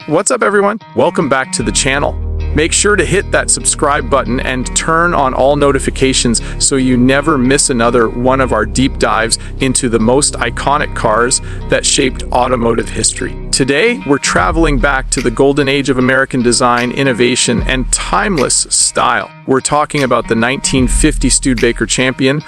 What's up, everyone? Welcome back to the channel. Make sure to hit that subscribe button and turn on all notifications so you never miss another one of our deep dives into the most iconic cars that shaped automotive history. Today, we're traveling back to the golden age of American design, innovation, and timeless style. We're talking about the 1950 Studebaker Champion,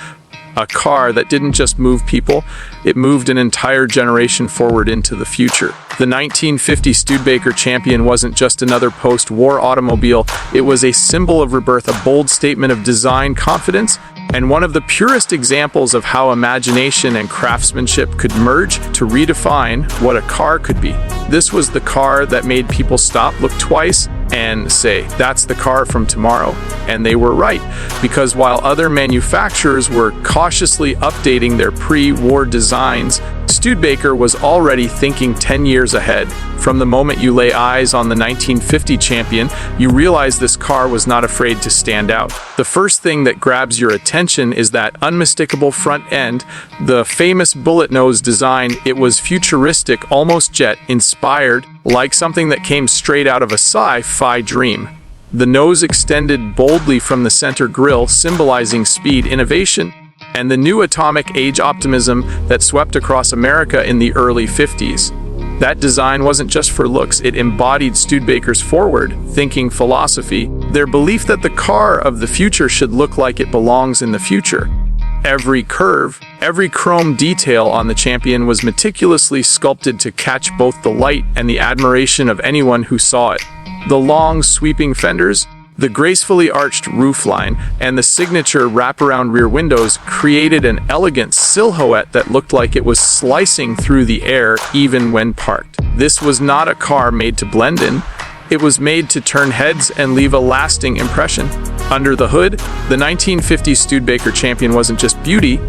a car that didn't just move people, it moved an entire generation forward into the future. The 1950 Studebaker Champion wasn't just another post-war automobile, it was a symbol of rebirth, a bold statement of design confidence, and one of the purest examples of how imagination and craftsmanship could merge to redefine what a car could be. This was the car that made people stop, look twice, and say, "That's the car from tomorrow." And they were right, because while other manufacturers were cautiously updating their pre-war designs, Studebaker was already thinking 10 years ahead. From the moment you lay eyes on the 1950 Champion, you realize this car was not afraid to stand out. The first thing that grabs your attention is that unmistakable front end, the famous bullet nose design. It was futuristic, almost jet-inspired, like something that came straight out of a sci-fi dream. The nose extended boldly from the center grille, symbolizing speed, innovation, and the new atomic age optimism that swept across America in the early 50s. That design wasn't just for looks, it embodied Studebaker's forward-thinking philosophy, their belief that the car of the future should look like it belongs in the future. Every curve, every chrome detail on the Champion was meticulously sculpted to catch both the light and the admiration of anyone who saw it. The long, sweeping fenders, the gracefully arched roofline, and the signature wraparound rear windows created an elegant silhouette that looked like it was slicing through the air even when parked. This was not a car made to blend in. It was made to turn heads and leave a lasting impression. Under the hood, the 1950 Studebaker Champion wasn't just beauty,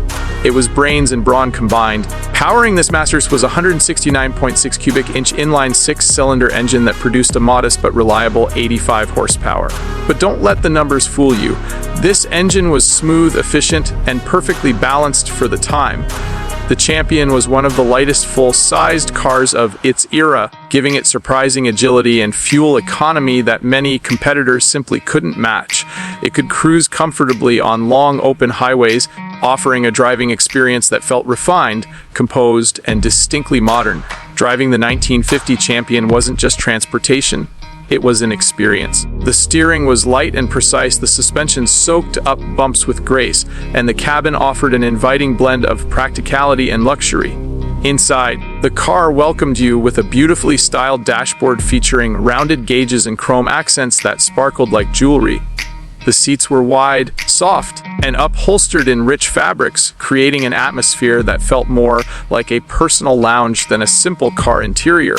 it was brains and brawn combined. Powering this masterpiece was a 169.6 cubic inch inline six-cylinder engine that produced a modest but reliable 85 horsepower. But don't let the numbers fool you. This engine was smooth, efficient, and perfectly balanced for the time. The Champion was one of the lightest full-sized cars of its era, giving it surprising agility and fuel economy that many competitors simply couldn't match. It could cruise comfortably on long, open highways, offering a driving experience that felt refined, composed, and distinctly modern. Driving the 1950 Champion wasn't just transportation. It was an experience. The steering was light and precise, the suspension soaked up bumps with grace, and the cabin offered an inviting blend of practicality and luxury. Inside, the car welcomed you with a beautifully styled dashboard featuring rounded gauges and chrome accents that sparkled like jewelry. The seats were wide, soft, and upholstered in rich fabrics, creating an atmosphere that felt more like a personal lounge than a simple car interior.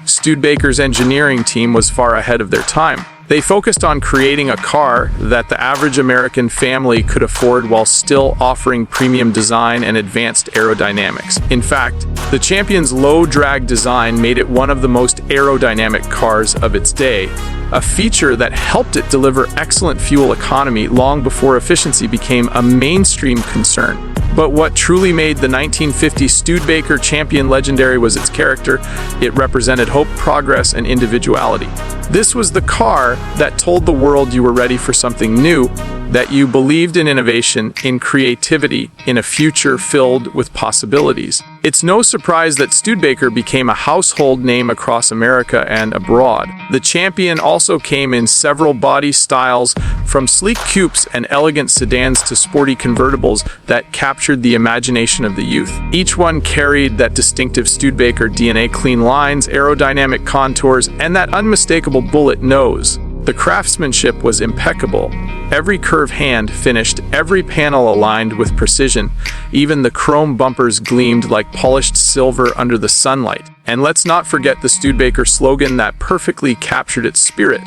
Studebaker's engineering team was far ahead of their time. They focused on creating a car that the average American family could afford while still offering premium design and advanced aerodynamics. In fact, the Champion's low-drag design made it one of the most aerodynamic cars of its day, a feature that helped it deliver excellent fuel economy long before efficiency became a mainstream concern. But what truly made the 1950 Studebaker Champion legendary was its character. It represented hope, progress, and individuality. This was the car that told the world you were ready for something new, that you believed in innovation, in creativity, in a future filled with possibilities. It's no surprise that Studebaker became a household name across America and abroad. The Champion also came in several body styles, from sleek coupes and elegant sedans to sporty convertibles that captured the imagination of the youth. Each one carried that distinctive Studebaker DNA: clean lines, aerodynamic contours, and that unmistakable bullet nose. The craftsmanship was impeccable. Every curve hand finished, every panel aligned with precision. Even the chrome bumpers gleamed like polished silver under the sunlight. And let's not forget the Studebaker slogan that perfectly captured its spirit.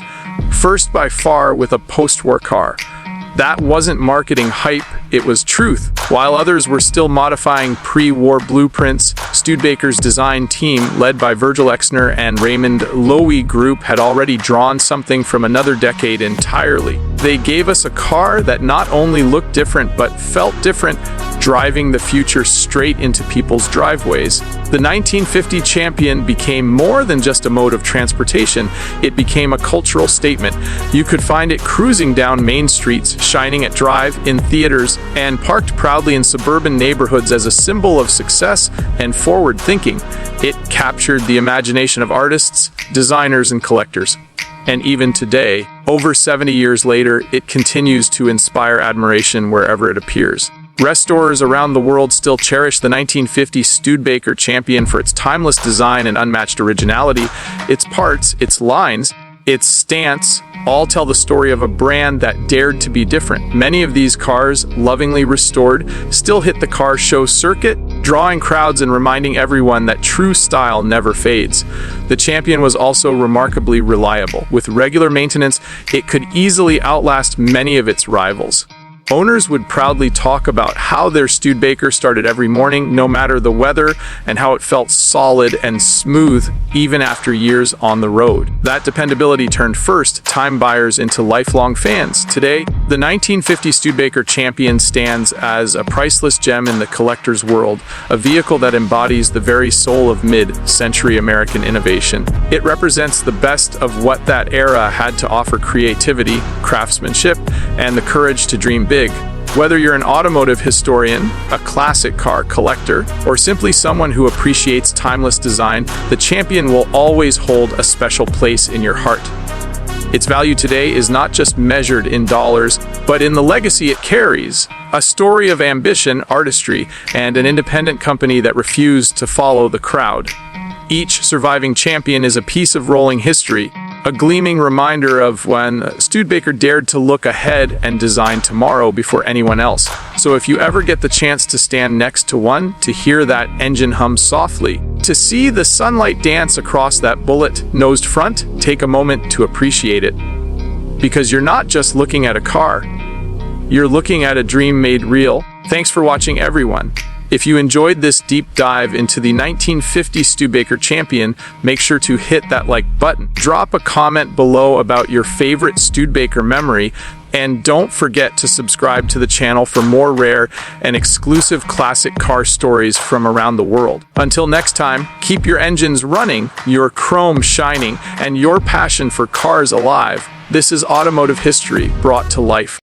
First by far with a post-war car. That wasn't marketing hype, it was truth. While others were still modifying pre-war blueprints, Studebaker's design team, led by Virgil Exner and Raymond Loewy Group, had already drawn something from another decade entirely. They gave us a car that not only looked different but felt different, driving the future straight into people's driveways. The 1950 Champion became more than just a mode of transportation. It became a cultural statement. You could find it cruising down main streets, shining at drive-in theaters, and parked proudly in suburban neighborhoods as a symbol of success and forward thinking. It captured the imagination of artists, designers, and collectors. And even today, over 70 years later, it continues to inspire admiration wherever it appears. Restorers around the world still cherish the 1950 Studebaker Champion for its timeless design and unmatched originality. Its parts, its lines, its stance, all tell the story of a brand that dared to be different. Many of these cars, lovingly restored, still hit the car show circuit, drawing crowds and reminding everyone that true style never fades. The Champion was also remarkably reliable. With regular maintenance, it could easily outlast many of its rivals. Owners would proudly talk about how their Studebaker started every morning, no matter the weather, and how it felt solid and smooth even after years on the road. That dependability turned first-time buyers into lifelong fans. Today, the 1950 Studebaker Champion stands as a priceless gem in the collector's world, a vehicle that embodies the very soul of mid-century American innovation. It represents the best of what that era had to offer: creativity, craftsmanship, and the courage to dream big. Whether you're an automotive historian, a classic car collector, or simply someone who appreciates timeless design, the Champion will always hold a special place in your heart. Its value today is not just measured in dollars, but in the legacy it carries. A story of ambition, artistry, and an independent company that refused to follow the crowd. Each surviving Champion is a piece of rolling history, a gleaming reminder of when Studebaker dared to look ahead and design tomorrow before anyone else. So if you ever get the chance to stand next to one, to hear that engine hum softly, to see the sunlight dance across that bullet-nosed front, take a moment to appreciate it. Because you're not just looking at a car, you're looking at a dream made real. Thanks for watching, everyone. If you enjoyed this deep dive into the 1950 Studebaker Champion, make sure to hit that like button. Drop a comment below about your favorite Studebaker memory, and don't forget to subscribe to the channel for more rare and exclusive classic car stories from around the world. Until next time, keep your engines running, your chrome shining, and your passion for cars alive. This is automotive history brought to life.